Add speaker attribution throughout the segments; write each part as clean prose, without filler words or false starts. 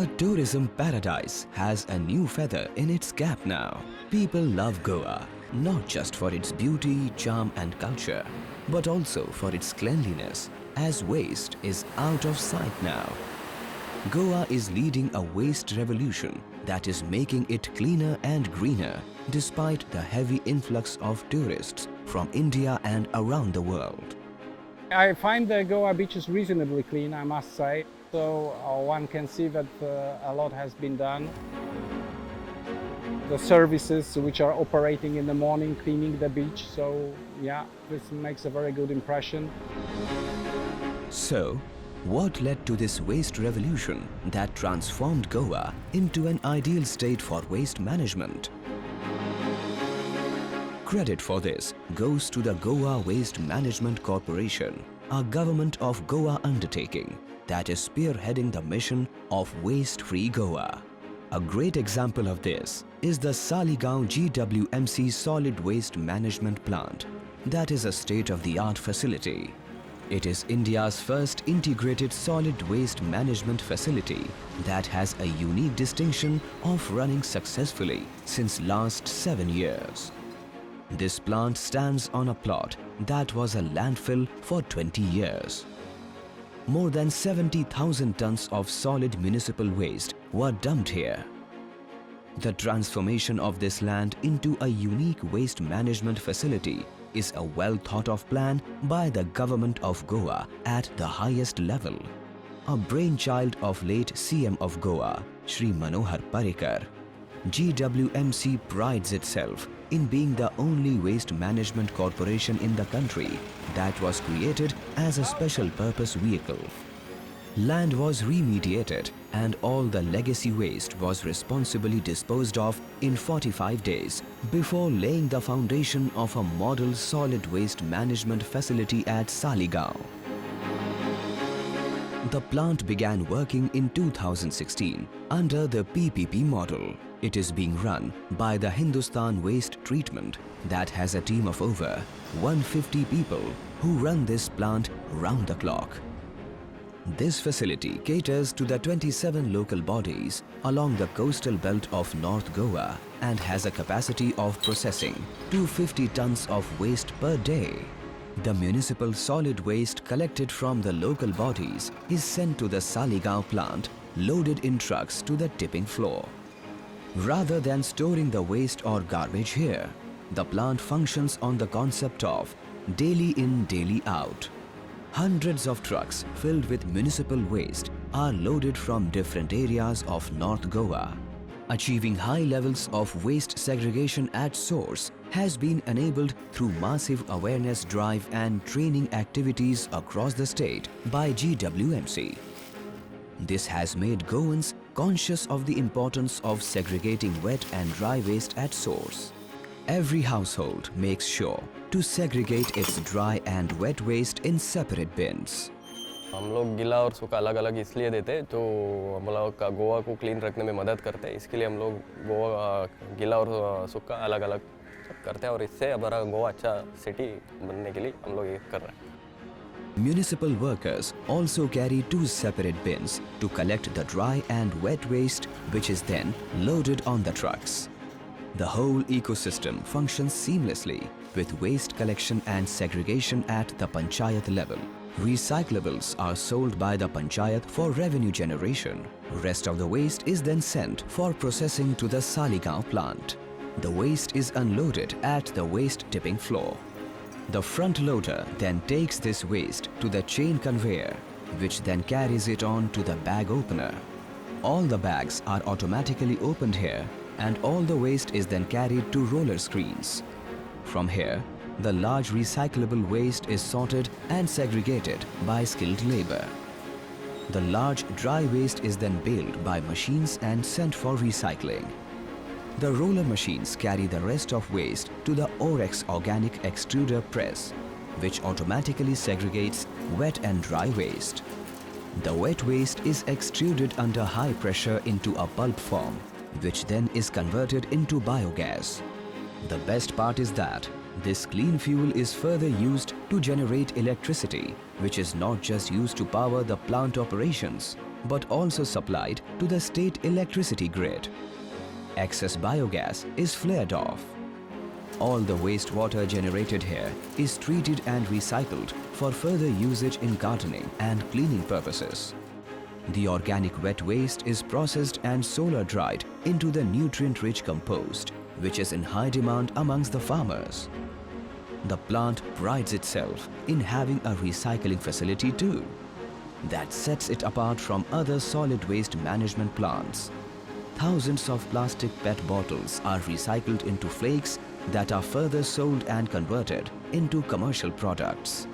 Speaker 1: A tourism paradise has a new feather in its cap now. People love Goa, not just for its beauty, charm and culture, but also for its cleanliness, as waste is out of sight now. Goa is leading a waste revolution that is making it cleaner and greener despite the heavy influx of tourists from India and around the world.
Speaker 2: I find the Goa beaches reasonably clean, I must say. So one can see that a lot has been done. The services which are operating in the morning, cleaning the beach. So yeah, this makes a very good impression.
Speaker 1: So, what led to this waste revolution that transformed Goa into an ideal state for waste management? Credit for this goes to the Goa Waste Management Corporation, a government of Goa undertaking that is spearheading the mission of waste-free Goa. A great example of this is the Saligaon Gwmc Solid Waste Management Plant. That is a state-of-the-art facility. It is India's first integrated solid waste management facility that has a unique distinction of running successfully since last 7 years. This plant stands on a plot that was a landfill for 20 years. More than 70,000 tons of solid municipal waste were dumped here. The transformation of this land into a unique waste management facility is a well thought of plan by the government of Goa at the highest level. A brainchild of late CM of Goa, Shri Manohar Parrikar, Gwmc prides itself in being the only waste management corporation in the country that was created as a special purpose vehicle. Land was remediated and all the legacy waste was responsibly disposed of in 45 days before laying the foundation of a model solid waste management facility at Saligaon. The plant began working in 2016 under the PPP model. It is being run by the Hindustan Waste Treatment that has a team of over 150 people who run this plant round the clock. This facility caters to the 27 local bodies along the coastal belt of North Goa and has a capacity of processing 250 tons of waste per day. The municipal solid waste collected from the local bodies is sent to the Saligaon plant loaded in trucks to the tipping floor. Rather than storing the waste or garbage here, the plant functions on the concept of daily in, daily out. Hundreds of trucks filled with municipal waste are loaded from different areas of North Goa. Achieving high levels of waste segregation at source has been enabled through massive awareness drive and training activities across the state by Gwmc. This has made Goans conscious of the importance of segregating wet and dry waste at source. Every household makes sure to segregate its dry and wet waste in separate bins.
Speaker 3: हम लोग गीला और सूखा अलग अलग इसलिए देते हैं तो हम लोग का गोवा को क्लीन रखने में मदद करते हैं। इसके लिए हम लोग गोवा गीला और सूखा अलग अलग करते हैं और इससे हमारा गोवा अच्छा सिटी बनने के लिए हम लोग ये कर रहे हैं।
Speaker 1: Municipal workers also carry 2 separate bins to collect the dry and wet waste, which is then loaded on the trucks. The whole ecosystem functions seamlessly with waste collection and segregation at the panchayat level. Recyclables are sold by the panchayat for revenue generation. Rest of the waste is then sent for processing to the Saligaon plant. The waste is unloaded at the waste tipping floor. The front loader then takes this waste to the chain conveyor, which then carries it on to the bag opener. All the bags are automatically opened here and all the waste is then carried to roller screens. From here, the large recyclable waste is sorted and segregated by skilled labor. The large dry waste is then baled by machines and sent for recycling. The roller machines carry the rest of waste to the Orex organic extruder press, which automatically segregates wet and dry waste. The wet waste is extruded under high pressure into a pulp form, which then is converted into biogas. The best part is that this clean fuel is further used to generate electricity, which is not just used to power the plant operations, but also supplied to the state electricity grid. Excess biogas is flared off. All the wastewater generated here is treated and recycled for further usage in gardening and cleaning purposes. The organic wet waste is processed and solar dried into the nutrient-rich compost, which is in high demand amongst the farmers. The plant prides itself in having a recycling facility too. That sets it apart from other solid waste management plants. Thousands of plastic PET bottles are recycled into flakes that are further sold and converted into commercial products.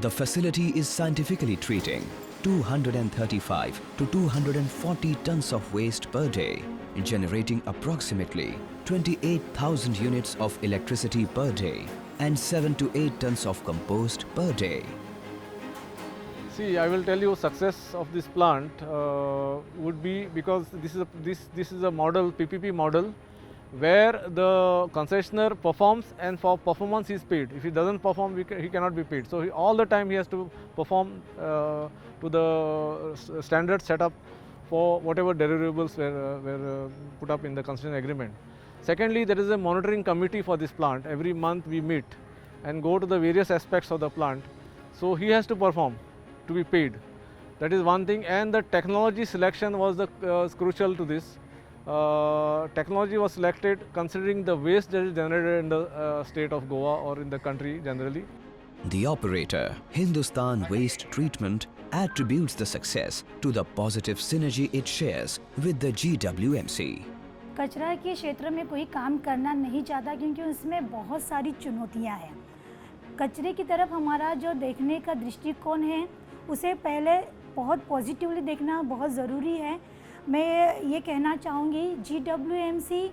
Speaker 1: The facility is scientifically treating 235 to 240 tons of waste per day, generating approximately 28,000 units of electricity per day and 7 to 8 tons of compost per day.
Speaker 4: See, I will tell you success of this plant would be because this is a model, PPP model, where the concessionaire performs and for performance he is paid. If he doesn't perform, he cannot be paid. So all the time he has to perform to the standard set up for whatever deliverables were put up in the concession agreement. Secondly, there is a monitoring committee for this plant. Every month we meet and go to the various aspects of the plant. So he has to perform to be paid. That is one thing, and the technology selection was crucial to this. Technology was selected considering the waste that is generated in the state of Goa or in the country generally.
Speaker 1: The operator, Hindustan Waste Treatment, attributes the success to the positive synergy it shares with the GWMC.
Speaker 5: कचरा के क्षेत्र में कोई काम करना नहीं चाहता क्योंकि उसमें बहुत सारी चुनौतियां हैं। कचरे की तरफ हमारा जो देखने का दृष्टिकोण है उसे पहले बहुत पॉजिटिवली देखना बहुत ज़रूरी है। मैं ये कहना चाहूँगी GWMC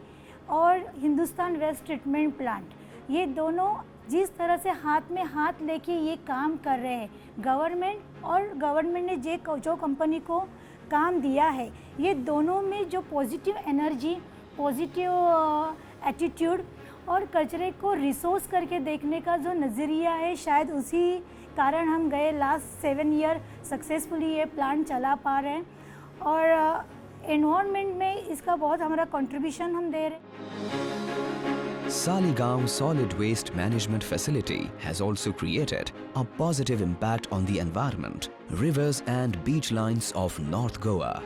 Speaker 5: और हिंदुस्तान वेस्ट ट्रीटमेंट प्लांट ये दोनों जिस तरह से हाथ में हाथ लेके ये काम कर रहे हैं, गवर्नमेंट ने जो कंपनी को काम दिया है, ये दोनों में जो पॉजिटिव एनर्जी, पॉजिटिव एटीट्यूड और कचरे को रिसोर्स करके देखने का जो नज़रिया है, शायद उसी कारण हम गए लास्ट 7 ईयर सक्सेसफुली ये प्लांट चला पा रहे हैं और एनवायरनमेंट में इसका बहुत हमारा कंट्रीब्यूशन हम दे रहे हैं।
Speaker 1: Saligaon Solid Waste Management Facility has also created a positive impact on the environment, rivers and beach lines of North Goa.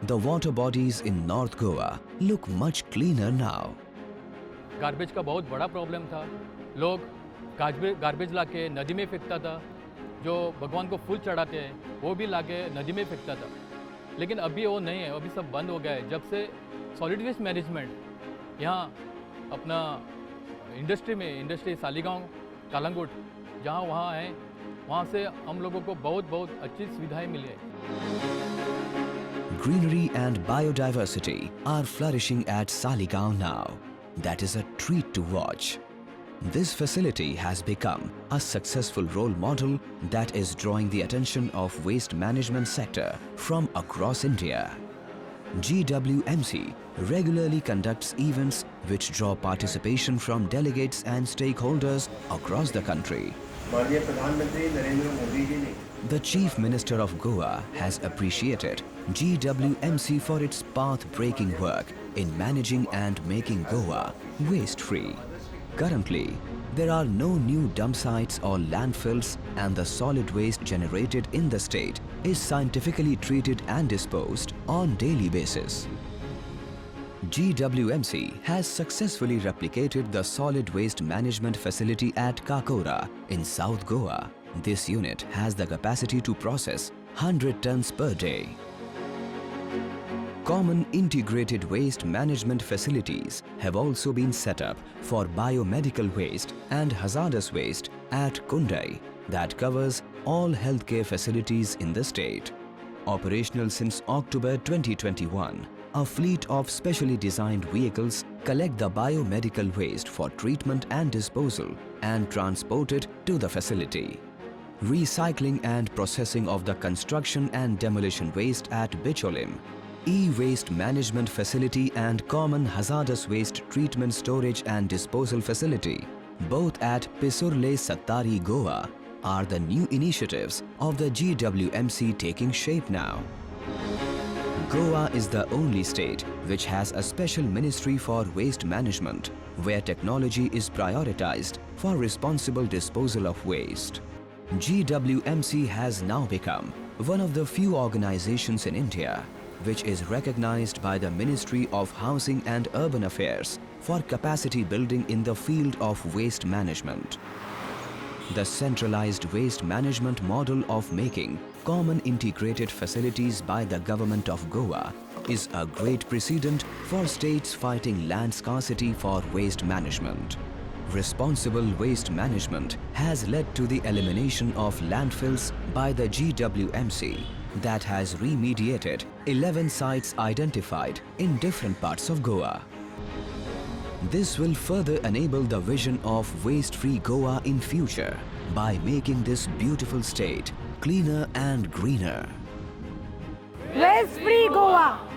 Speaker 1: The water bodies in North Goa look much cleaner now.
Speaker 6: Garbage का बहुत बड़ा problem था। लोग garbage लाके नदी में फेंकता था, जो भगवान को फूल चढ़ाते हैं वो भी लाके नदी में फेंकता था। लेकिन अभी वो नहीं है, अभी सब बंद हो गया है। जब से सॉलिड वेस्ट मैनेजमेंट यहाँ अपना इंडस्ट्री सालीगांव कालंगुट जहाँ वहाँ है, वहाँ से हम लोगों को बहुत अच्छी सुविधाएं मिली है।
Speaker 1: Greenery and biodiversity are flourishing at Saligaon now. That is a treat to watch. This facility has become a successful role model that is drawing the attention of waste management sector from across India. GWMC regularly conducts events which draw participation from delegates and stakeholders across the country. The Chief Minister of Goa has appreciated GWMC for its path-breaking work in managing and making Goa waste-free. Currently, there are no new dump sites or landfills, and the solid waste generated in the state is scientifically treated and disposed on daily basis. GWMC has successfully replicated the solid waste management facility at Kakora in South Goa. This unit has the capacity to process 100 tons per day. Common integrated waste management facilities have also been set up for biomedical waste and hazardous waste at Kundai that covers all healthcare facilities in the state. Operational since October 2021, a fleet of specially designed vehicles collect the biomedical waste for treatment and disposal and transport it to the facility. Recycling and processing of the construction and demolition waste at Bicholim, E-Waste Management Facility and Common Hazardous Waste Treatment Storage and Disposal Facility, both at Pisurle Sattari, Goa, are the new initiatives of the GWMC taking shape now. Goa is the only state which has a special ministry for waste management, where technology is prioritized for responsible disposal of waste. GWMC has now become one of the few organizations in India which is recognized by the Ministry of Housing and Urban Affairs for capacity building in the field of waste management. The centralized waste management model of making common integrated facilities by the government of Goa is a great precedent for states fighting land scarcity for waste management. Responsible waste management has led to the elimination of landfills by the GWMC that has remediated 11 sites identified in different parts of Goa. This will further enable the vision of waste-free Goa in future by making this beautiful state cleaner and greener.
Speaker 5: Waste free Goa.